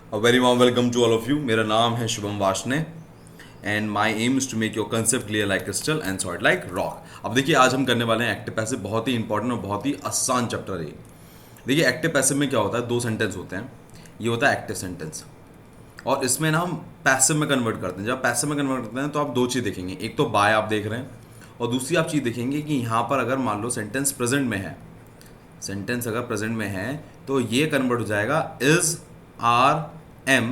A very warm welcome to all of you. मेरा नाम है Shubham Washne and my aim is to make your concept clear like crystal and solid like rock. अब देखिए आज हम करने वाले हैं एक्टिव पैसिव. बहुत ही इंपॉर्टेंट और बहुत ही आसान चैप्टर है ये. देखिए एक्टिव पैसिव में क्या होता है, दो सेंटेंस होते हैं. ये होता है एक्टिव सेंटेंस और इसमें ना हम पैसिव में कन्वर्ट करते हैं. जब पैसिव में कन्वर्ट करते हैं तो आप दो चीज़ देखेंगे. एक तो बाय आप देख रहे हैं और दूसरी आप चीज़ देखेंगे कि यहाँ पर अगर मान लो सेंटेंस प्रेजेंट में है, सेंटेंस अगर प्रेजेंट में है तो ये कन्वर्ट हो जाएगा is are am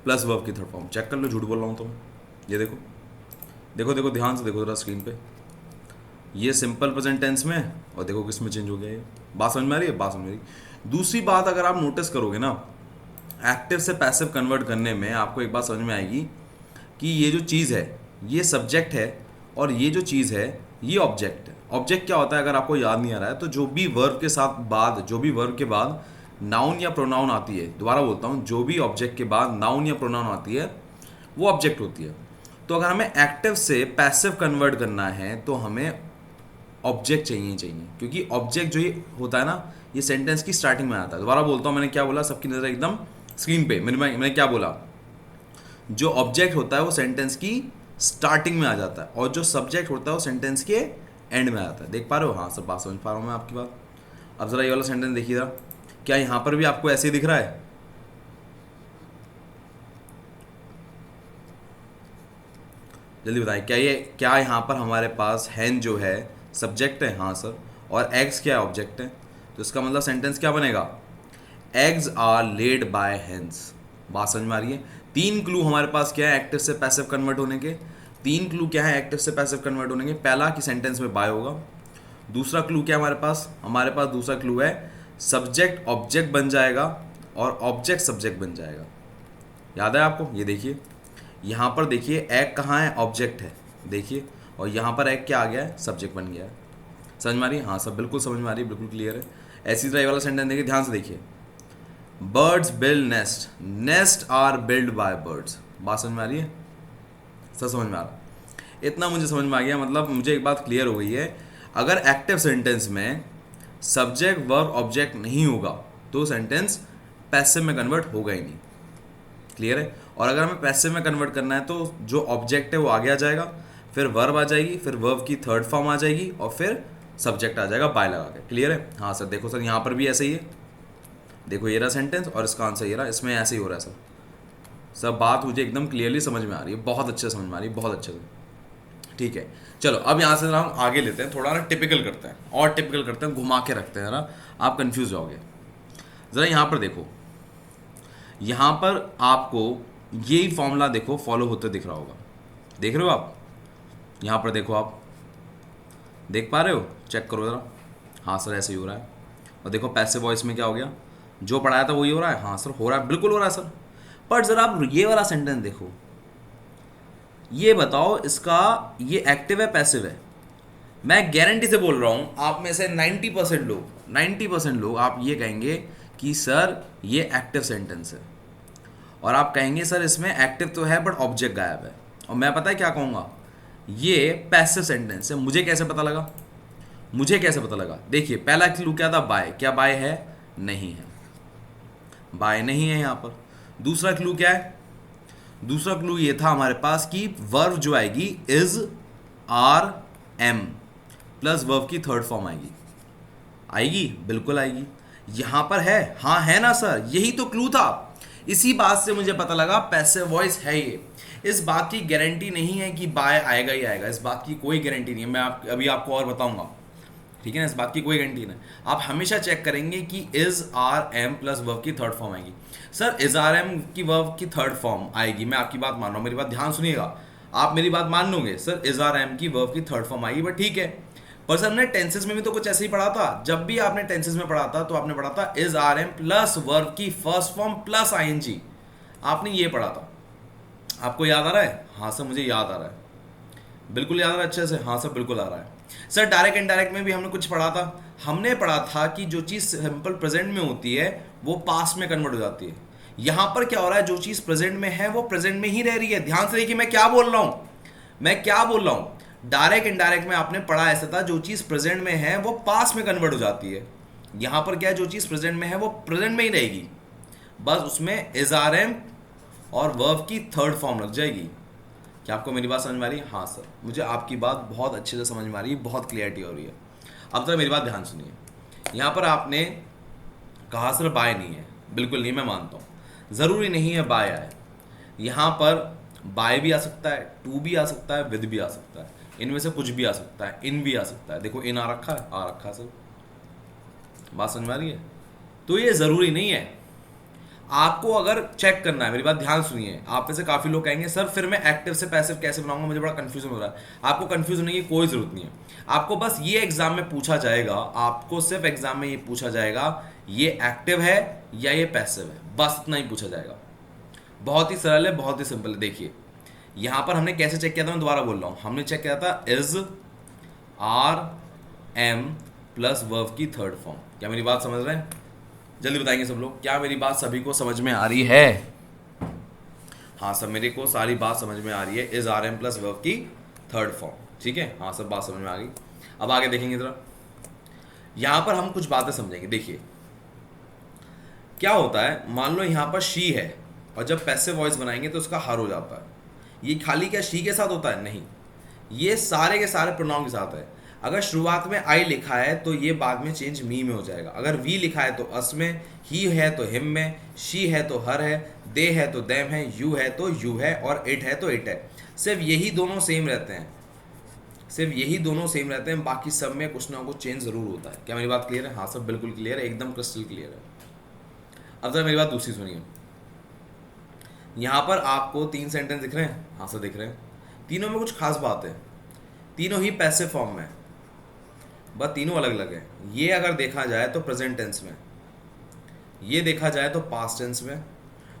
plus verb की थर्ड फॉर्म. चेक कर लो, झूठ बोल रहा हूँ तो मैं. ये देखो देखो देखो ध्यान से देखो जरा स्क्रीन पे. ये सिंपल प्रेजेंट टेंस में है और देखो किस में चेंज हो गया. ये बात समझ में आ रही है? बात समझ में आ रही है. दूसरी बात अगर आप नोटिस करोगे ना, एक्टिव से पैसिव कन्वर्ट करने में आपको एक बात समझ में आएगी कि ये जो चीज़ है ये सब्जेक्ट है और ये जो चीज़ है ये ऑब्जेक्ट है. ऑब्जेक्ट क्या होता है अगर आपको याद नहीं आ रहा है तो जो भी वर्ब के साथ बाद, जो भी वर्ब के बाद नाउन या प्रोनाउन आती है, दोबारा बोलता हूँ, जो भी ऑब्जेक्ट के बाद नाउन या प्रोनाउन आती है वो ऑब्जेक्ट होती है. तो अगर हमें एक्टिव से पैसिव कन्वर्ट करना है तो हमें ऑब्जेक्ट चाहिए क्योंकि ऑब्जेक्ट जो ये होता है ना ये सेंटेंस की स्टार्टिंग में आता है. दोबारा बोलता हूँ, मैंने क्या बोला, सबकी नज़र एकदम स्क्रीन पे. मैंने क्या बोला, जो ऑब्जेक्ट होता है वो सेंटेंस की स्टार्टिंग में आ जाता है और जो सब्जेक्ट होता है वो सेंटेंस के एंड में आता है. देख पा रहे हो? हाँ, सब बात समझ पा रहा हूँ मैं आपकी बात. अब ज़रा ये वाला सेंटेंस देखिए ज़रा, क्या यहाँ पर भी आपको ऐसे ही दिख रहा है? जल्दी बताएं, क्या यहाँ पर हमारे पास हैन जो है सब्जेक्ट है? हाँ सर. और एग्स क्या है? ऑब्जेक्ट है. तो इसका मतलब सेंटेंस क्या बनेगा? Eggs are laid by hens. बात समझ में आ रही है? तीन क्लू हमारे पास क्या है एक्टिव से पैसिव कन्वर्ट होने के. तीन क्लू क्या है एक्टिव से पैसिव कन्वर्ट होने के? पहला कि सेंटेंस में बाय होगा. दूसरा क्लू क्या है हमारे पास दूसरा क्लू है सब्जेक्ट ऑब्जेक्ट बन जाएगा और ऑब्जेक्ट सब्जेक्ट बन जाएगा. याद है आपको? ये देखिए यहाँ पर देखिए एग कहाँ है? ऑब्जेक्ट है. देखिए, और यहाँ पर एग क्या आ गया है? सब्जेक्ट बन गया है. समझ में आ रही है? हाँ सब बिल्कुल समझ में आ रही है, बिल्कुल क्लियर है. ऐसी तरह ये वाला सेंटेंस देखिए, ध्यान से देखिए. Birds build nest, nest are build by birds. बात समझ में आ रही है? सब समझ में आ रहा है? इतना मुझे समझ में आ गया, मतलब मुझे एक बात क्लियर हो गई है. अगर एक्टिव सेंटेंस में सब्जेक्ट वर्ब ऑब्जेक्ट नहीं होगा तो सेंटेंस पैसिव में कन्वर्ट होगा ही नहीं. क्लियर है? और अगर हमें पैसिव में कन्वर्ट करना है तो जो ऑब्जेक्ट है वो आगे आ जाएगा, फिर वर्ब आ जाएगी, फिर वर्ब की थर्ड फॉर्म आ जाएगी और फिर सब्जेक्ट आ जाएगा बाय लगा के. क्लियर है? हाँ सर. देखो सर यहाँ पर भी ऐसे ही है. देखो ये रहा सेंटेंस और इसका आंसर ये रहा. इसमें ऐसे ही हो रहा है सर. सब बात मुझे एकदम क्लियरली समझ में आ रही है, बहुत अच्छे समझ में आ रही है, बहुत अच्छे से. ठीक है, चलो अब यहाँ से हम आगे लेते हैं, थोड़ा ना टिपिकल करते हैं और टिपिकल करते हैं, घुमा के रखते हैं ना, आप कंफ्यूज जाओगे. ज़रा यहाँ पर देखो, यहाँ पर आपको यही फॉर्मूला देखो फॉलो होते दिख रहा होगा. देख रहे हो आप? यहाँ पर देखो, आप देख पा रहे हो? चेक करो ज़रा. हाँ सर ऐसे ही हो रहा है. और देखो पैसिव वॉइस में क्या हो गया, जो पढ़ाया था वही हो रहा है. हाँ सर हो रहा है, बिल्कुल हो रहा है सर. पर ज़रा आप ये वाला सेंटेंस देखो, ये बताओ इसका ये एक्टिव है पैसिव है? मैं गारंटी से बोल रहा हूँ आप में से 90% लोग आप ये कहेंगे कि सर ये एक्टिव सेंटेंस है. और आप कहेंगे सर इसमें एक्टिव तो है बट ऑब्जेक्ट गायब है. और मैं पता है क्या कहूँगा, ये पैसिव सेंटेंस है. मुझे कैसे पता लगा? देखिए पहला क्लू क्या था? बाय. क्या बाय है? नहीं है, बाय नहीं है यहाँ पर. दूसरा क्लू क्या है? दूसरा क्लू ये था हमारे पास कि वर्ब जो आएगी is are am plus verb की थर्ड फॉर्म आएगी. बिल्कुल आएगी. यहां पर है, हाँ है ना सर, यही तो क्लू था. इसी बात से मुझे पता लगा पैसिव वॉइस है ये. इस बात की गारंटी नहीं है कि बाय आएगा ही आएगा, इस बात की कोई गारंटी नहीं है. मैं अभी आपको और बताऊंगा, ठीक है ना? इस बात की कोई गारंटी नहीं. आप हमेशा चेक करेंगे कि is are am plus verb की थर्ड फॉर्म आएगी. सर इज आर एम की वर्ब की थर्ड फॉर्म आएगी, मैं आपकी बात मान रहा हूँ, मेरी बात ध्यान सुनिएगा. आप मेरी बात मान लोगे, सर इज आर एम की वर्ब की थर्ड फॉर्म आएगी, बट ठीक है. पर सर हमने टेंसेस में भी तो कुछ ऐसे ही पढ़ा था. जब भी आपने टेंसेस में पढ़ा था तो आपने पढ़ा था is are am plus verb की फर्स्ट फॉर्म प्लस आईएनजी. आपने ये पढ़ा था. आपको याद आ रहा है? हाँ सर मुझे याद आ रहा है, बिल्कुल याद आ रहा है अच्छे से. हाँ सर बिल्कुल आ रहा है. सर डायरेक्ट इनडायरेक्ट में भी हमने कुछ पढ़ा था. हमने पढ़ा था कि जो चीज़ सिंपल प्रेजेंट में होती है वो पास्ट में कन्वर्ट हो जाती है. यहाँ पर क्या हो रहा है, जो चीज़ प्रेजेंट में है वो प्रेजेंट में ही रह रही है. ध्यान से देखिए मैं क्या बोल रहा हूँ. डायरेक्ट इनडायरेक्ट में आपने पढ़ा ऐसा था, जो चीज़ प्रेजेंट में है वो पास्ट में कन्वर्ट हो जाती है. यहाँ पर क्या है, जो चीज़ प्रेजेंट में है वो प्रेजेंट में ही रहेगी. बस उसमें इज आर एम और वर्ब की थर्ड फॉर्म लग जाएगी। क्या आपको मेरी बात समझ में आ रही है? हाँ सर, मुझे आपकी बात बहुत अच्छे से समझ में आ रही है, बहुत क्लियरिटी हो रही है। अब तक मेरी बात ध्यान सुनिए। यहाँ पर आपने कहा सर बाय नहीं है, बिल्कुल नहीं, मैं मानता हूँ ज़रूरी नहीं है बाय आए। यहाँ पर बाय भी आ सकता है, टू भी आ सकता है, विद भी आ सकता है, इनमें से कुछ भी आ सकता है, इन भी आ सकता है। देखो इन आ रखा है, आ रखा है सर, बात समझ में आ रही है? तो ये ज़रूरी नहीं है। आपको अगर चेक करना है, मेरी बात ध्यान सुनिए, आप में से काफ़ी लोग कहेंगे सर फिर मैं एक्टिव से पैसिव कैसे बनाऊंगा, मुझे बड़ा कंफ्यूजन हो रहा है। आपको कंफ्यूज होने की कोई ज़रूरत नहीं है। आपको बस ये एग्जाम में पूछा जाएगा, आपको सिर्फ एग्जाम में ये पूछा जाएगा ये एक्टिव है या ये पैसिव है, बस इतना ही पूछा जाएगा। बहुत ही सरल है, बहुत ही सिंपल है। देखिए यहाँ पर हमने कैसे चेक किया था, मैं दोबारा बोल रहा हूँ। हमने चेक किया था is are am plus verb की थर्ड फॉर्म। क्या मेरी बात समझ रहे हैं? जल्दी बताएंगे सब लोग, क्या मेरी बात सभी को समझ में आ रही है? हाँ सब, मेरे को सारी बात समझ में आ रही है। Is are am plus verb की थर्ड फॉर्म, ठीक है। हाँ सब बात समझ में आ गई। अब आगे देखेंगे जरा, यहां पर हम कुछ बातें समझेंगे। देखिए क्या होता है, मान लो यहां पर शी है और जब पैसिव वॉइस बनाएंगे तो उसका हर हो जाता है। ये खाली क्या शी के साथ होता है? नहीं, ये सारे के सारे प्रोनाउन के साथ है। अगर शुरुआत में आई लिखा है तो ये बाद में चेंज मी में हो जाएगा। अगर वी लिखा है तो अस में, ही है तो हिम में, शी है तो हर है, दे है तो देम है, यू है तो यू है, और इट है तो इट है। सिर्फ यही दोनों सेम रहते हैं, सिर्फ यही दोनों सेम रहते हैं, बाकी सब में कुछ ना कुछ चेंज जरूर होता है। क्या मेरी बात क्लियर है? हाँ सब बिल्कुल क्लियर है, एकदम क्रिस्टल क्लियर है। अब जरा मेरी बात दूसरी सुनिए। यहाँ पर आपको 3 सेंटेंस दिख रहे हैं? हाँ सर दिख रहे हैं। तीनों में कुछ खास बात है, तीनों ही पैसिव फॉर्म में, बस तीनों अलग अलग है। ये अगर देखा जाए तो प्रेजेंट टेंस में, ये देखा जाए तो पास्ट टेंस में,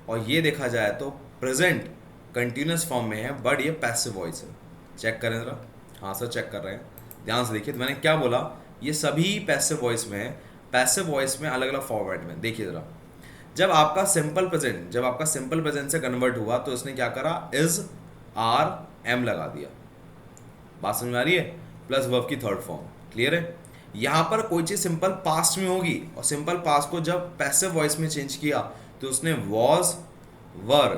और ये देखा जाए तो प्रेजेंट कंटिन्यूस फॉर्म में है, बट ये पैसिव वॉइस है। चेक करें जरा। हाँ सर चेक कर रहे हैं, ध्यान से देखिए। तो मैंने क्या बोला, ये सभी पैसिव वॉइस में है, पैसिव वॉइस में अलग अलग फॉर्मेट में। देखिए जरा, जब आपका सिंपल प्रेजेंट से कन्वर्ट हुआ तो इसने क्या करा, इज आर एम लगा दिया। बात समझ में आ रही है? प्लस वर्ब की थर्ड फॉर्म, क्लियर है? यहां पर कोई चीज सिंपल पास्ट में होगी और सिंपल पास्ट को जब पैसिव वॉइस में चेंज किया तो उसने वॉज वर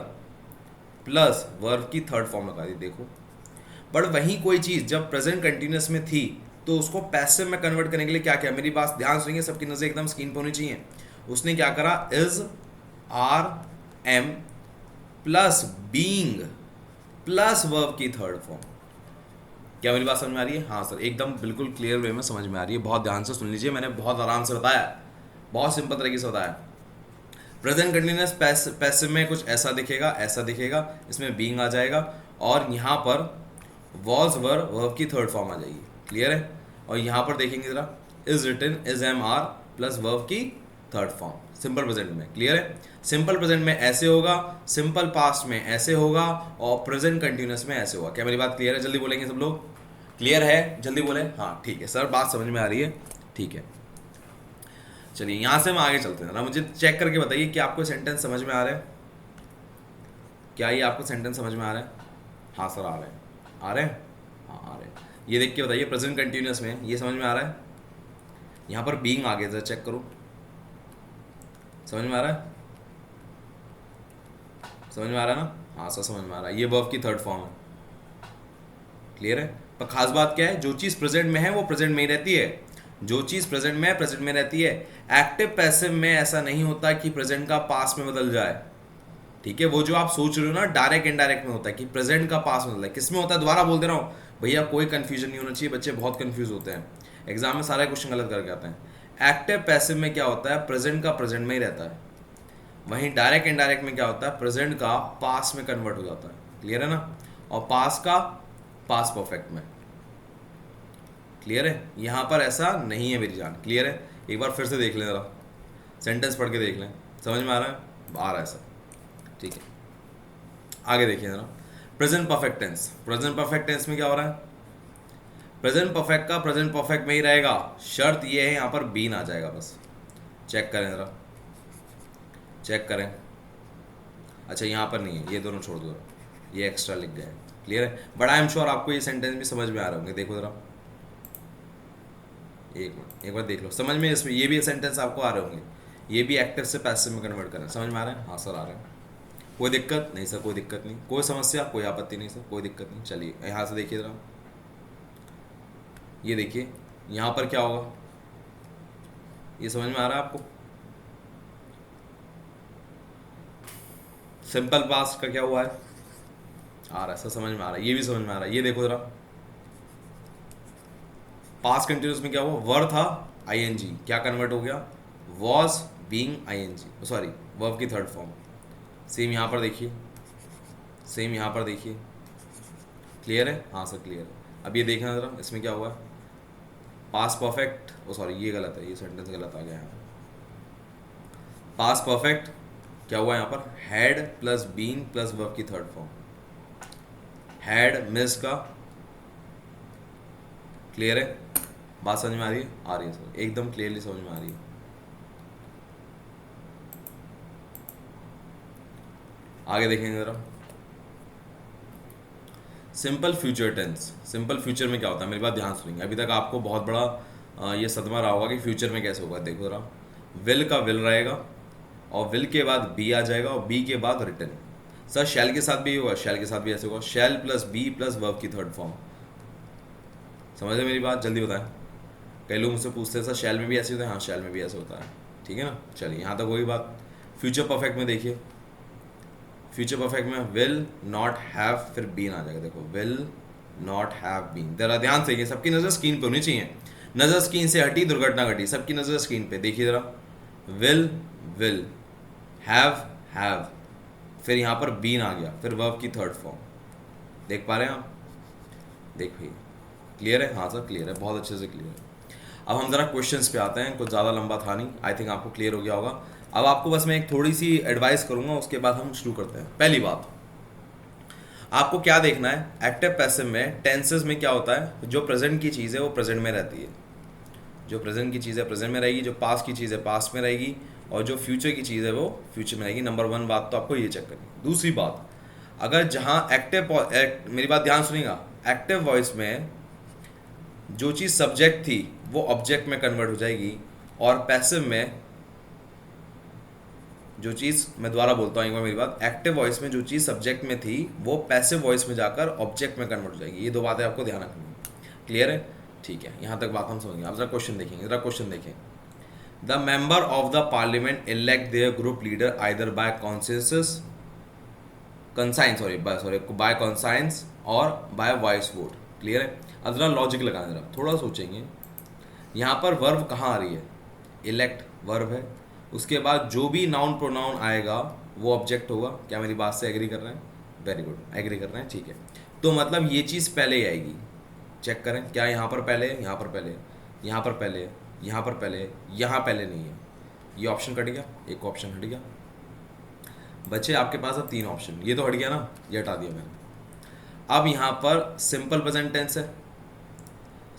प्लस वर्ब की थर्ड फॉर्म लगा दी। देखो, बट वहीं कोई चीज जब प्रेजेंट कंटिन्यूस में थी तो उसको पैसिव में कन्वर्ट करने के लिए क्या किया, मेरी बात ध्यान सुनिए, सबकी नजर एकदम स्क्रीन पर होनी चाहिए। उसने क्या करा, is are am plus being plus verb की थर्ड फॉर्म। क्या मेरी बात समझ में आ रही है? हाँ सर एकदम बिल्कुल क्लियर वे में समझ में आ रही है। बहुत ध्यान से सुन लीजिए, मैंने बहुत आराम से बताया, बहुत सिंपल तरीके से बताया। प्रेजेंट कंटिन्यूअस पैसिव में कुछ ऐसा दिखेगा, ऐसा दिखेगा, इसमें बीइंग आ जाएगा, और यहाँ पर वॉज वर वर्ब की थर्ड फॉर्म आ जाएगी। क्लियर है? और यहाँ पर देखेंगे जरा, is written is am are plus verb की थर्ड फॉर्म सिंपल प्रेजेंट में। क्लियर है? सिंपल प्रेजेंट में ऐसे होगा, सिंपल पास्ट में ऐसे होगा, और प्रेजेंट कंटिन्यूअस में ऐसे होगा। क्या मेरी बात क्लियर है? जल्दी बोलेंगे सब लोग, क्लियर है? जल्दी बोले। हाँ ठीक है सर, बात समझ में आ रही है, ठीक है। चलिए यहाँ से हम आगे चलते हैं ना, मुझे चेक करके बताइए कि आपको सेंटेंस समझ में आ रहा है? क्या ये आपको सेंटेंस समझ में आ रहा है? हाँ सर आ रहे हैं, आ रहे हैं, हाँ आ रहे हैं। ये देख के बताइए, प्रेजेंट कंटिन्यूअस में ये समझ में आ रहा है? यहाँ पर बीइंग आ गया, जरा चेक करो, समझ में आ रहा है? समझ में आ रहा है ना? हाँ सर समझ में आ रहा है। ये वर्ब की थर्ड फॉर्म है, क्लियर है? पर खास बात क्या है, जो चीज़ प्रेजेंट में है वो प्रेजेंट में ही रहती है, जो चीज़ प्रेजेंट में है प्रेजेंट में रहती है। एक्टिव पैसिव में ऐसा नहीं होता कि प्रेजेंट का पास्ट में बदल जाए, ठीक है? वो जो आप सोच रहे हो ना, डायरेक्ट इनडायरेक्ट में होता है कि प्रेजेंट का पास्ट में बदल है। किस में होता है? दोबारा बोल दे रहा हूँ भैया, कोई कंफ्यूजन नहीं होना चाहिए, बच्चे बहुत कंफ्यूज होते हैं, एग्जाम में सारे क्वेश्चन गलत करके आते हैं। एक्टिव पैसिव में क्या होता है, प्रेजेंट का प्रेजेंट में ही रहता है, वहीं डायरेक्ट इनडायरेक्ट में क्या होता है, प्रेजेंट का पास्ट में कन्वर्ट हो जाता है। क्लियर है ना? और पास्ट का पास्ट परफेक्ट में। क्लियर है? यहां पर ऐसा नहीं है मेरी जान। क्लियर है? एक बार फिर से देख लें जरा, सेंटेंस पढ़ के देख लें, समझ में आ रहा है? आ रहा है सर, ठीक है। आगे देखिए जरा, present perfect tense. Present perfect tense में क्या हो रहा है, प्रेजेंट परफेक्ट का प्रेजेंट परफेक्ट में ही रहेगा, शर्त ये है यहाँ पर बीन आ जाएगा बस। चेक करें जरा, चेक करें। अच्छा यहाँ पर नहीं है, ये दोनों छोड़ दो, ये एक्स्ट्रा लिख गए। क्लियर है? बट आई एम श्योर आपको ये सेंटेंस भी समझ में आ रहे होंगे। देखो जरा, एक बार देख लो, समझ में इसमें ये भी सेंटेंस आपको आ रहे होंगे। ये भी एक्टिव से पैसिव में कन्वर्ट करना है। समझ में आ रहा है? हाँ सर आ रहा है। कोई दिक्कत नहीं सर, कोई दिक्कत नहीं, कोई समस्या, कोई आपत्ति नहीं सर, कोई दिक्कत नहीं। चलिए यहाँ से देखिए जरा, ये देखिए यहाँ पर क्या होगा, ये समझ में आ रहा है आपको? सिंपल पास्ट का क्या हुआ है, आ रहा है सर, समझ में आ रहा है, ये भी समझ में आ रहा है। ये देखो जरा, पास्ट कंटिन्यूस में क्या हुआ, वर था आईएनजी, क्या कन्वर्ट हो गया, was being I N G, sorry verb की थर्ड फॉर्म। सेम यहाँ पर देखिए, सेम यहाँ पर देखिए, क्लियर है? हाँ सर क्लियर है। अब ये देखना जरा, इसमें क्या हुआ है, पास्ट परफेक्ट, ओ सॉरी ये गलत है, ये सेंटेंस गलत आ गया यहाँ। पास्ट परफेक्ट क्या हुआ यहाँ पर, had plus been plus verb की थर्ड फॉर्म, हैड मिस का, क्लियर है? बात समझ में आ रही है? आ रही है सर, एकदम क्लियरली समझ में आ रही है। आगे देखेंगे जरा, simple future tense. Simple future में क्या होता है, मेरी बात ध्यान सुनेंगे। अभी तक आपको बहुत बड़ा ये सदमा रहा होगा कि फ्यूचर में कैसे होगा। देखो जरा, विल का विल रहेगा और विल के बाद बी आ जाएगा और बी के बाद रिटर्न। सर शैल के साथ भी होगा, शैल के साथ भी ऐसे होगा, shall plus be plus verb की थर्ड फॉर्म। समझ रहे मेरी बात? जल्दी बताएं। कई लोग मुझसे पूछते हैं सर शैल में भी ऐसे होता है, हाँ शैल में भी ऐसे होता है, ठीक है ना। चलिए यहाँ तक वही बात। फ्यूचर परफेक्ट में देखिए, फ्यूचर परफेक्ट में विल नॉट हैव, फिर बीन आ जाएगा। देखो विल नॉट हैव बीन, जरा ध्यान से, सबकी नज़र स्क्रीन पे होनी चाहिए, नज़र स्क्रीन से हटी दुर्घटना घटी, सबकी नज़र स्क्रीन पे देखिए जरा, विल हैव, फिर यहाँ पर बीन आ गया, फिर वर्ब की थर्ड फॉर्म। देख पा रहे हैं आप? देख भाई क्लियर है? हाँ सर क्लियर है, बहुत अच्छे से क्लियर है। अब हम ज़रा क्वेश्चंस पे आते हैं, कुछ ज़्यादा लंबा था नहीं, आई थिंक आपको क्लियर हो गया होगा। अब आपको बस मैं एक थोड़ी सी एडवाइस करूंगा, उसके बाद हम शुरू करते हैं। पहली बात, आपको क्या देखना है, एक्टिव पैसिव में टेंसेस में क्या होता है, जो प्रेजेंट की चीज़ है वो प्रेजेंट में रहती है, जो प्रेजेंट की चीज़ है प्रेजेंट में रहेगी, जो पास्ट की चीज़ है पास्ट में रहेगी, और जो फ्यूचर की चीज़ है वो फ्यूचर में रहेगी। नंबर 1 बात तो आपको ये चेक करनी। दूसरी बात, अगर जहाँ मेरी बात ध्यान सुनिएगा, एक्टिव वॉइस में जो चीज़ सब्जेक्ट थी वो ऑब्जेक्ट में कन्वर्ट हो जाएगी, और पैसिव में जो चीज़, मैं दोबारा बोलता हूँ एक बार मेरी बात, एक्टिव वॉइस में जो चीज़ सब्जेक्ट में थी वो पैसिव वॉइस में जाकर ऑब्जेक्ट में कन्वर्ट हो जाएगी। ये दो बातें आपको ध्यान रखनी है, क्लियर है? ठीक है, यहाँ तक बात हम समझेंगे। अब जरा क्वेश्चन देखेंगे, जरा क्वेश्चन देखें। The member of the parliament elect their group leader either by consensus, by conscience or by voice vote, clear है? अब जरा लॉजिक लगाना, जरा थोड़ा सोचेंगे। यहाँ पर वर्ब कहाँ आ रही है, इलेक्ट वर्ब है, उसके बाद जो भी नाउन प्रोनाउन आएगा वो ऑब्जेक्ट होगा। क्या मेरी बात से एग्री कर रहे हैं? वेरी गुड, एग्री कर रहे हैं, ठीक है। तो मतलब ये चीज़ पहले ही आएगी, चेक करें, क्या यहाँ पर पहले है, यहाँ पर पहले है, यहाँ पर पहले है, यहाँ पर पहले है, यहाँ पहले नहीं है, ये ऑप्शन कट गया, एक ऑप्शन हट गया। बच्चे आपके पास अब 3 ऑप्शन, ये तो हट गया ना, ये हटा दिया मैंने। अब यहाँ पर सिंपल प्रेजेंट टेंस है,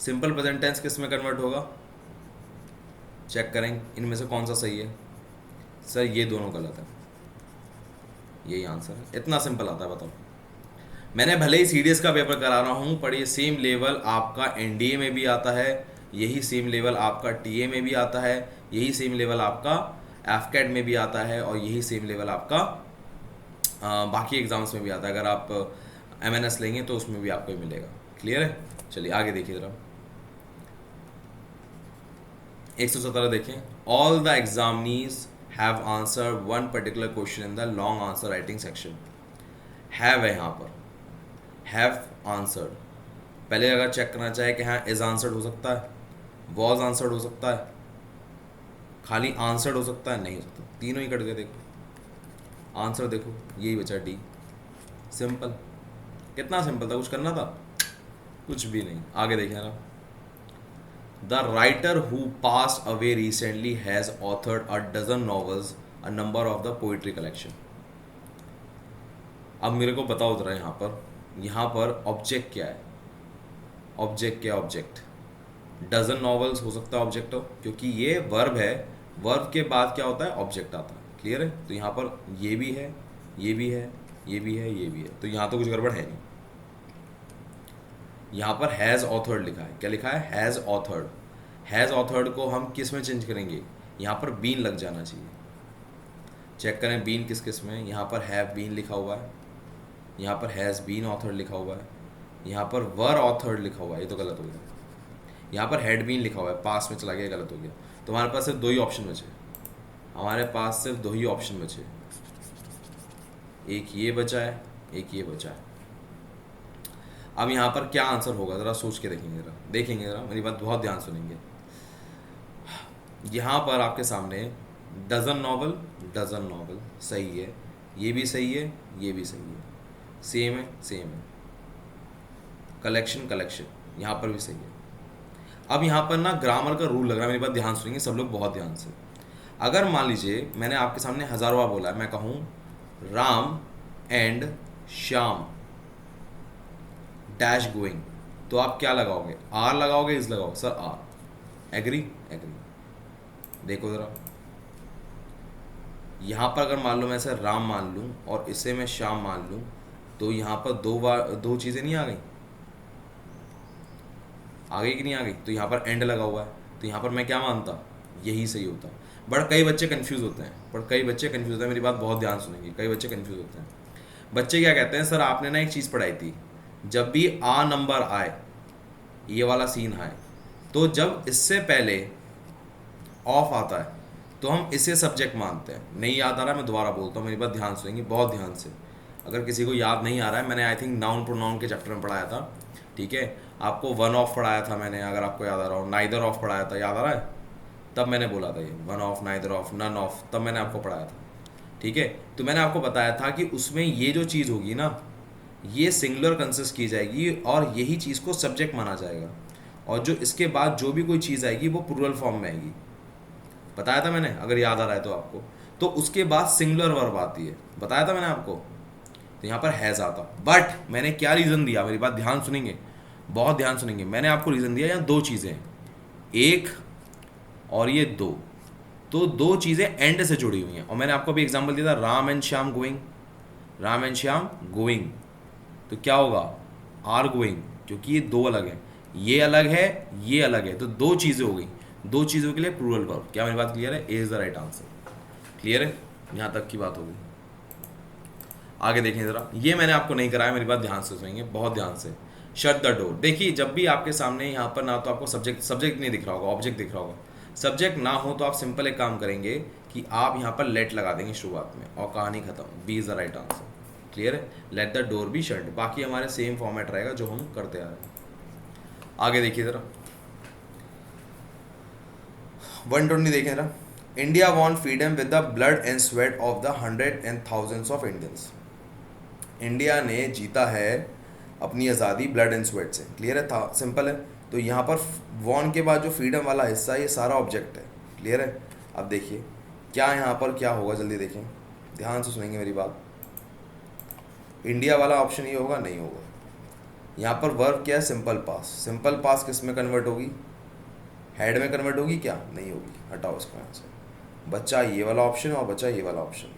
सिंपल प्रेजेंट टेंस किस में कन्वर्ट होगा, चेक करें इनमें से कौन सा सही है। सर ये दोनों गलत है, यही आंसर है, इतना सिंपल आता है, बताओ। मैंने भले ही सीडीएस का पेपर करा रहा हूँ, पर ये सेम लेवल आपका एनडीए में भी आता है, यही सेम लेवल आपका टीए में भी आता है, यही सेम लेवल आपका एफकेट में भी आता है, और यही सेम लेवल आपका बाकी एग्जाम्स में भी आता है। अगर आप एमएनएस लेंगे तो उसमें भी आपको मिलेगा, क्लियर है? चलिए आगे देखिए जरा, 117 देखें। All the examinees have answer one particular question in the long answer writing section. Have है यहाँ पर, हैव आंसर्ड। पहले अगर चेक करना चाहे कि हाँ इज आंसर्ड हो सकता है, वॉज आंसर्ड हो सकता है, खाली आंसर्ड हो सकता है, नहीं हो सकता, तीनों ही कट गए। देखो आंसर, देखो यही बचा डी। सिंपल, कितना सिंपल था, कुछ करना था, कुछ भी नहीं। आगे देखें ना, the writer who passed away recently has authored a dozen novels, a number of the poetry collection. अब मेरे को बताओ जरा, यहाँ पर ऑब्जेक्ट क्या है, ऑब्जेक्ट क्या, ऑब्जेक्ट डजन नॉवेल्स हो सकता है ऑब्जेक्ट हो, क्योंकि ये वर्ब है, वर्ब के बाद क्या होता है, ऑब्जेक्ट आता है, क्लियर है? तो यहाँ पर ये भी है, ये भी है, ये भी है, ये भी है, तो यहाँ तो कुछ गड़बड़ है नहीं। यहाँ पर हैज़ ऑथर्ड लिखा है, क्या लिखा है, हैज़ ऑथर्ड। हैज़ ऑथर्ड को हम किस में चेंज करेंगे, यहाँ पर बीन लग जाना चाहिए। चेक करें बीन किस किस में है। यहाँ पर हैव बीन लिखा हुआ है, यहाँ पर हैज़ बीन ऑथर्ड लिखा हुआ है, यहाँ पर वर ऑथर्ड लिखा हुआ है, ये तो गलत हो गया। यहाँ पर हैड बीन लिखा हुआ है, पास में चला गया, गलत हो गया। तो हमारे पास सिर्फ दो ही ऑप्शन बचे, हमारे पास सिर्फ दो ही ऑप्शन बचे, एक ये बचा है, एक ये बचा है। अब यहाँ पर क्या आंसर होगा ज़रा सोच के देखेंगे, ज़रा मेरी बात बहुत ध्यान सुनेंगे। यहाँ पर आपके सामने डजन नॉवल सही है, ये भी सही है, ये भी सही है, सेम है। कलेक्शन यहाँ पर भी सही है। अब यहाँ पर ना ग्रामर का रूल लग रहा है, मेरी बात ध्यान सुनेंगे सब लोग बहुत ध्यान से। अगर मान लीजिए मैंने आपके सामने हज़ारों बार बोला है, मैं कहूँ Ram and Shyam dash going, तो आप क्या लगाओगे? आर लगाओगे, इज लगाओगे? Sir are. एग्री? देखो ज़रा, यहाँ पर अगर मान लो मैं इसे राम मान लूँ और इसे मैं श्याम मान लूँ, तो यहाँ पर दो चीज़ें नहीं आ गई? आ गई कि नहीं आ गई? तो यहाँ पर एंड लगा हुआ है, तो यहाँ पर मैं क्या मानता? यही सही होता। बट कई बच्चे कंफ्यूज होते हैं, मेरी बात बहुत ध्यान सुनेंगे, कई बच्चे कंफ्यूज होते हैं। बच्चे क्या कहते हैं, सर आपने ना एक चीज़ पढ़ाई थी, जब भी आ नंबर आए, ये वाला सीन आए, तो जब इससे पहले ऑफ आता है तो हम इसे सब्जेक्ट मानते हैं। नहीं याद आ रहा, मैं दोबारा बोलता हूँ, मेरी बात ध्यान सुनेंगे बहुत ध्यान से। अगर किसी को याद नहीं आ रहा है, मैंने आई थिंक नाउन प्रोनाउन के चैप्टर में पढ़ाया था, ठीक है। आपको वन ऑफ पढ़ाया था मैंने, अगर आपको याद आ रहा हो। नाइदर ऑफ पढ़ाया था, याद आ रहा है? तब मैंने बोला था ये one of, neither of, none of, तब मैंने आपको पढ़ाया था, ठीक है। तो मैंने आपको बताया था कि उसमें ये जो चीज़ होगी ना, ये सिंगुलर कंसिस्ट की जाएगी और यही चीज़ को सब्जेक्ट माना जाएगा, और जो इसके बाद जो भी कोई चीज़ आएगी वो प्लूरल फॉर्म में आएगी। बताया था मैंने, अगर याद आ रहा है तो आपको। तो उसके बाद सिंगुलर वर्ब आती है, बताया था मैंने आपको। तो यहाँ पर हैज़ आता, बट मैंने क्या रीज़न दिया, मेरी बात ध्यान सुनेंगे, बहुत ध्यान सुनेंगे। मैंने आपको रीज़न दिया यहाँ दो चीज़ें, एक और ये दो, तो दो चीज़ें एंड से जुड़ी हुई हैं। और मैंने आपको भी एग्जांपल दिया था, राम एंड श्याम गोइंग, तो क्या होगा? आर गोइंग, क्योंकि ये दो अलग हैं, ये अलग है, ये अलग है, तो दो चीज़ें हो गई, दो चीज़ों के लिए प्लूरल वर्ब। क्या मेरी बात क्लियर है? A is the right answer. Clear है? यहाँ तक की बात होगी। आगे देखें ज़रा, ये मैंने आपको नहीं कराया, मेरी बात ध्यान से सुनेंगे बहुत ध्यान से। शट द डोर, देखिए जब भी आपके सामने यहाँ पर ना तो आपको सब्जेक्ट नहीं दिख रहा होगा, ऑब्जेक्ट दिख रहा होगा। सब्जेक्ट ना हो तो आप सिंपल एक काम करेंगे कि आप यहाँ पर लेट लगा देंगे शुरुआत में और कहानी खत्म। B is the right answer. Clear है? Let the door be shut. बाकी हमारे सेम फॉर्मेट रहेगा जो हम करते आ रहे हैं। आगे देखिए ज़रा, 120 देखें ज़रा। India want freedom with the blood and sweat of the hundred and thousands of Indians. India ने जीता है अपनी आज़ादी ब्लड एंड स्वेट से। क्लियर है? था, सिंपल है। तो यहाँ पर वॉन के बाद जो फ्रीडम वाला हिस्सा है, ये सारा ऑब्जेक्ट है। क्लियर है? अब देखिए क्या यहाँ पर क्या होगा, जल्दी देखें, ध्यान से सुनेंगे मेरी बात। इंडिया वाला ऑप्शन ये होगा? नहीं होगा। यहाँ पर वर्ब क्या है? Simple past. सिंपल पास किस में कन्वर्ट होगी? हेड में कन्वर्ट होगी क्या? नहीं होगी, हटाओ इसका आंसर। बच्चा ये वाला ऑप्शन और बच्चा ये वाला ऑप्शन।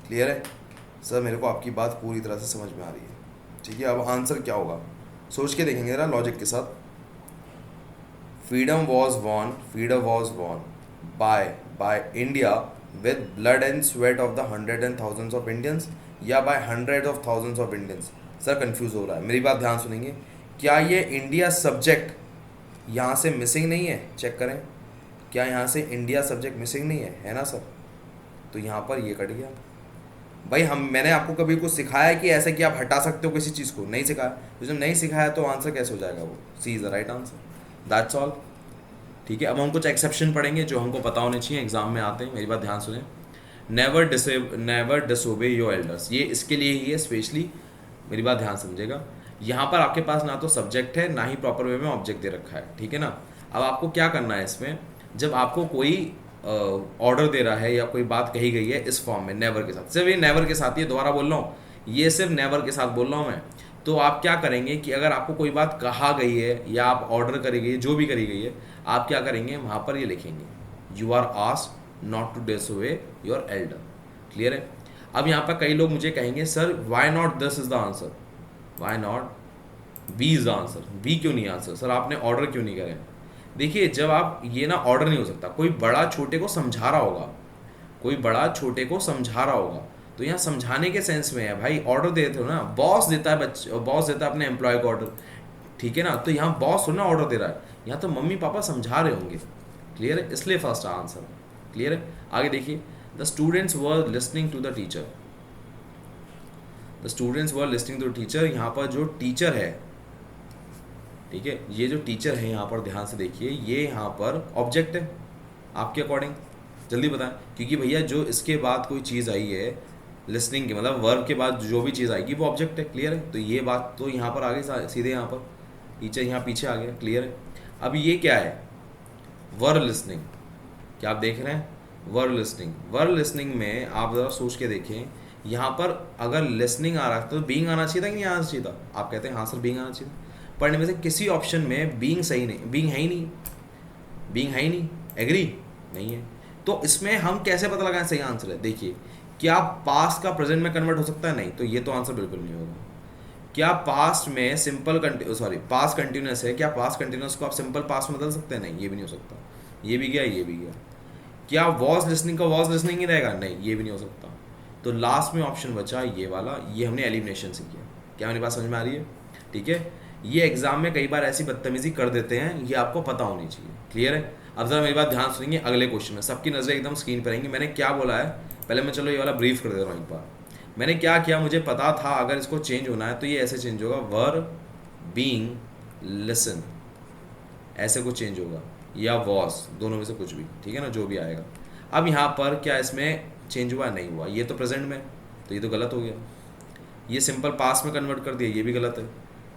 क्लियर है? सर मेरे को आपकी बात पूरी तरह से समझ में आ रही है, ठीक है। अब आंसर क्या होगा सोच के देखेंगे जरा लॉजिक के साथ। Freedom was won by India with blood and sweat of the hundred and thousands of Indians, या by hundred of thousands of Indians. Sir confuse हो रहा है, मेरी बात ध्यान सुनेंगे। क्या ये इंडिया सब्जेक्ट यहाँ से मिसिंग नहीं है? चेक करें, क्या यहाँ से इंडिया सब्जेक्ट मिसिंग नहीं है ना सर? तो यहाँ पर ये कट गया भाई। मैंने आपको कभी कुछ सिखाया कि ऐसे कि आप हटा सकते हो किसी चीज़ को? नहीं सिखाया। तो जब नहीं सिखाया तो आंसर कैसे हो जाएगा? वो C is the right answer, that's all. ठीक है, अब हम कुछ एक्सेप्शन पढ़ेंगे जो हमको पता होने चाहिए, एग्जाम में आते हैं। मेरी बात ध्यान सुने। नेवर डिसोबे योर एल्डर्स, ये इसके लिए ही है स्पेशली, मेरी बात ध्यान समझेगा। यहाँ पर आपके पास ना तो सब्जेक्ट है ना ही प्रॉपर वे में ऑब्जेक्ट दे रखा है, ठीक है ना। अब आपको क्या करना है इसमें, जब आपको कोई ऑर्डर दे रहा है या कोई बात कही गई है इस फॉर्म में नेवर के साथ, सिर्फ ये नेवर के साथ, ये दोबारा बोल रहा हूँ, ये सिर्फ नेवर के साथ बोल रहा हूँ मैं। तो आप क्या करेंगे कि अगर आपको कोई बात कहा गई है या आप ऑर्डर करी गई है, जो भी करी गई है, आप क्या करेंगे वहाँ पर ये लिखेंगे, you are asked not to disobey your elder. Clear है? अब यहाँ पर कई लोग मुझे कहेंगे sir why not this is the answer, why not B is the answer, B क्यों नहीं आंसर? सर आपने ऑर्डर क्यों नहीं करे? देखिए जब आप ये ना ऑर्डर नहीं हो सकता, कोई बड़ा छोटे को समझा रहा होगा, कोई बड़ा छोटे को समझा रहा होगा, तो यहाँ समझाने के सेंस में है भाई, ऑर्डर देते हो ना, बॉस देता है बच्चे, बॉस देता है अपने एम्प्लॉय को ऑर्डर, ठीक है ना, तो यहाँ बॉस हो ना ऑर्डर दे रहा है, यहाँ तो मम्मी पापा समझा रहे होंगे। क्लियर है, इसलिए फर्स्ट आंसर। क्लियर है, आगे देखिए, the students were listening to the teacher, the students were listening to the teacher, यहाँ पर जो टीचर है, ठीक है, ये जो टीचर है यहाँ पर ध्यान से देखिए, ये यहाँ पर ऑब्जेक्ट है आपके अकॉर्डिंग, जल्दी बताएं, क्योंकि भैया जो इसके बाद कोई चीज़ आई है लिसनिंग के, मतलब वर्ब के बाद जो भी चीज़ आएगी वो ऑब्जेक्ट है। क्लियर है, तो ये बात तो यहाँ पर आगे सीधे यहाँ पर टीचर यहाँ पीछे आ गया। क्लियर है, अब ये क्या है, वर्ब लिसनिंग, क्या आप देख रहे हैं, वर्ब लिसनिंग, वर्ब लिसनिंग में आप ज़रा सोच के देखें, यहाँ पर अगर लिसनिंग आ रहा था तो बीइंग आना चाहिए था कि नहीं आना चाहिए था, आप कहते हैं हाँ सर बीइंग आना चाहिए था, पढ़ने में से किसी ऑप्शन में बीइंग सही नहीं, बीइंग है ही नहीं, बीइंग है ही नहीं, एग्री नहीं है, तो इसमें हम कैसे पता लगाएं सही आंसर है। देखिए, क्या पास्ट का प्रेजेंट में कन्वर्ट हो सकता है, नहीं, तो ये तो आंसर बिल्कुल नहीं होगा। क्या पास्ट में सिंपल पास्ट कंटिन्यूस है, क्या पास्ट कंटिन्यूस को आप सिंपल पास्ट में बदल सकते हैं, नहीं, ये भी नहीं हो सकता, ये भी गया, ये भी गया। क्या वॉज लिसनिंग का वॉज लिसनिंग ही रहेगा, नहीं, ये भी नहीं हो सकता। तो लास्ट में ऑप्शन बचा ये वाला, ये हमने एलिमिनेशन से किया। क्या मेरी बात समझ में आ रही है, ठीक है, ये एग्जाम में कई बार ऐसी बदतमीजी कर देते हैं, ये आपको पता होनी चाहिए। क्लियर है, अब जरा मेरी बात ध्यान सुनिए, अगले क्वेश्चन में सबकी नजरें एकदम स्क्रीन पर रहेंगी। मैंने क्या बोला है, पहले मैं चलो ये वाला ब्रीफ कर दे रहा हूँ एक बार। मैंने क्या किया, मुझे पता था अगर इसको चेंज होना है तो ये ऐसे चेंज होगा, वर्ब बीइंग लिसन, ऐसे कुछ चेंज होगा, या वॉज, दोनों में से कुछ भी, ठीक है ना, जो भी आएगा। अब यहाँ पर क्या इसमें चेंज हुआ, नहीं हुआ, ये तो प्रेजेंट में, तो ये तो गलत हो गया। ये सिंपल पास्ट में कन्वर्ट कर दिया, ये भी गलत है।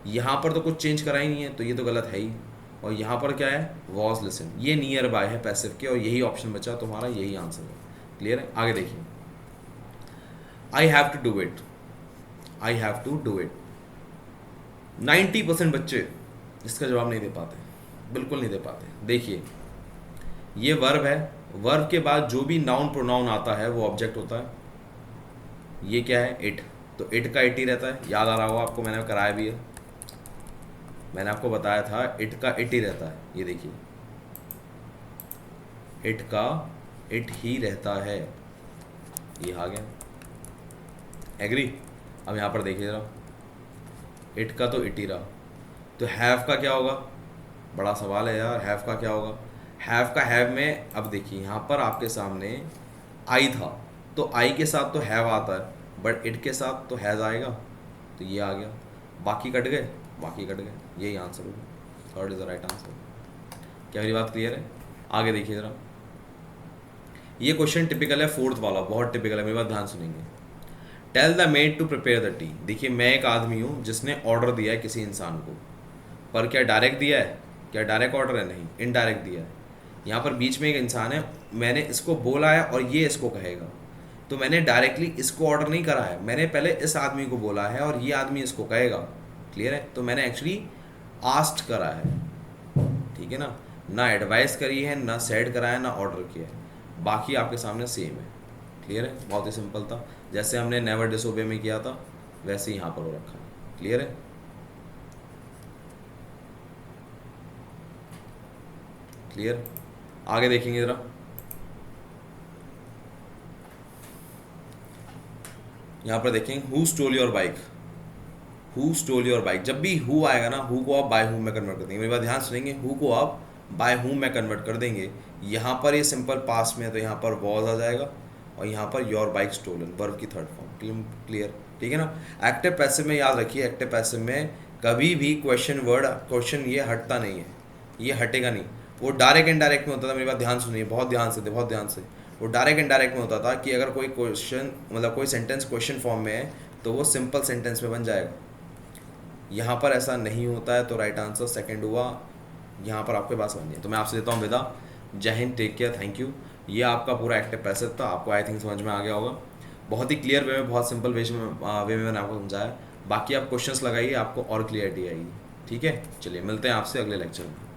यहाँ पर तो कुछ चेंज करा ही नहीं है, तो ये तो गलत है ही। और यहाँ पर क्या है, वॉज लिसन, ये नियर बाय है पैसिव के, और यही ऑप्शन बचा तुम्हारा, यही आंसर है। क्लियर है, आगे देखिए, I have to do it, I have to do it, 90% बच्चे इसका जवाब नहीं दे पाते, बिल्कुल नहीं दे पाते। देखिए, ये वर्ब है, वर्ब के बाद जो भी नाउन प्रोनाउन आता है वो ऑब्जेक्ट होता है। ये क्या है, इट, तो इट का इट ही रहता है, याद आ रहा होगा आपको, मैंने कराया भी है, मैंने आपको बताया था इट का इट ही रहता है। ये देखिए, इट का इट ही रहता है, ये आ गया, एग्री। अब यहाँ पर देखिए जरा, इट का तो इट ही रहा, तो हैव का क्या होगा, बड़ा सवाल है यार, हैव का क्या होगा। हैव का हैव में, अब देखिए यहाँ पर आपके सामने आई था, तो आई के साथ तो हैव आता है, बट इट के साथ तो हैज़ आएगा, तो ये आ गया, बाकी कट गए, बाकी कट गए, यही आंसर होगा, third is the right answer. क्या मेरी बात क्लियर है, आगे देखिए जरा, ये क्वेश्चन टिपिकल है, फोर्थ वाला बहुत टिपिकल है, मेरी बात ध्यान सुनेंगे। Tell the maid to prepare the tea, देखिए मैं एक आदमी हूँ जिसने ऑर्डर दिया है किसी इंसान को, पर क्या डायरेक्ट दिया है, क्या डायरेक्ट ऑर्डर है, नहीं, इनडायरेक्ट दिया है। यहाँ पर बीच में एक इंसान है, मैंने इसको बोला है और ये इसको कहेगा, तो मैंने डायरेक्टली इसको ऑर्डर नहीं करा है, मैंने पहले इस आदमी को बोला है और ये आदमी इसको कहेगा। क्लियर है, तो मैंने एक्चुअली आस्ट करा है, ठीक है ना, ना एडवाइस करी है, ना सेड करा है, ना ऑर्डर किया है, बाकी आपके सामने सेम है। क्लियर है, बहुत ही सिंपल था, जैसे हमने नेवर डिसोबे में किया था वैसे ही यहाँ पर हो रखा है। क्लियर है, क्लियर, आगे देखेंगे जरा, यहाँ पर देखेंगे, who stole your bike, who stole your bike, जब भी हु आएगा ना, हु को आप बाय हूम में कन्वर्ट कर देंगे, मेरी बात ध्यान सुनेंगे, हु को आप बाय हूम में कन्वर्ट कर देंगे। यहाँ पर ये सिंपल पास्ट में है, तो यहाँ पर वॉज आ जाएगा, और यहाँ पर योर बाइक स्टोलन, वर्ब की थर्ड फॉर्म। क्लियर, ठीक है ना। एक्टिव पैसिव में याद रखिए, एक्टिव पैसिव में कभी भी क्वेश्चन वर्ड, क्वेश्चन ये हटता नहीं है, ये हटेगा नहीं, वो डायरेक्ट इनडायरेक्ट में होता था। मेरी बात ध्यान सुनिए, बहुत ध्यान से, बहुत ध्यान से, वो डायरेक्ट इनडायरेक्ट में होता था कि अगर कोई क्वेश्चन, मतलब कोई सेंटेंस क्वेश्चन फॉर्म में है तो वो सिंपल सेंटेंस में बन जाएगा। यहाँ पर ऐसा नहीं होता है, तो राइट आंसर सेकंड हुआ, यहाँ पर आपके पास बन जाए। तो मैं आपसे देता हूँ विदा, Jai Hind, take care, thank you. ये आपका पूरा एक्टिव पैसिव था, आपको आई थिंक समझ में आ गया होगा, बहुत ही क्लियर वे में, बहुत सिंपल वे में मैंने आपको समझाया। बाकी आप क्वेश्चंस लगाइए, आपको और क्लियरिटी आएगी। ठीक है, चलिए मिलते हैं आपसे अगले लेक्चर में।